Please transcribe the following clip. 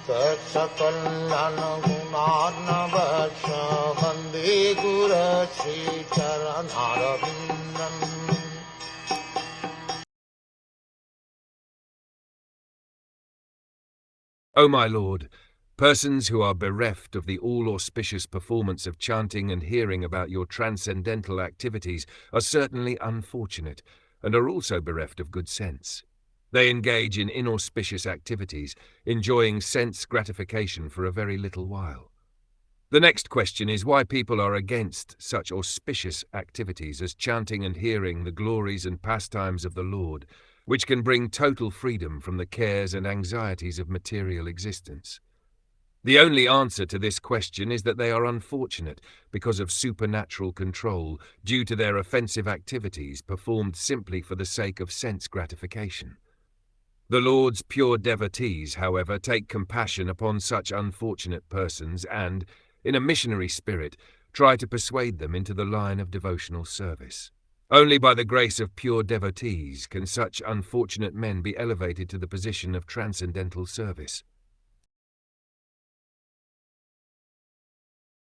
Saksakalyan gunarnavasya Vande Guru Sri Charanaravindan. O my Lord, persons who are bereft of the all-auspicious performance of chanting and hearing about your transcendental activities are certainly unfortunate, and are also bereft of good sense. They engage in inauspicious activities, enjoying sense gratification for a very little while. The next question is why people are against such auspicious activities as chanting and hearing the glories and pastimes of the Lord, which can bring total freedom from the cares and anxieties of material existence. The only answer to this question is that they are unfortunate because of supernatural control due to their offensive activities performed simply for the sake of sense gratification. The Lord's pure devotees, however, take compassion upon such unfortunate persons and, in a missionary spirit, try to persuade them into the line of devotional service. Only by the grace of pure devotees can such unfortunate men be elevated to the position of transcendental service.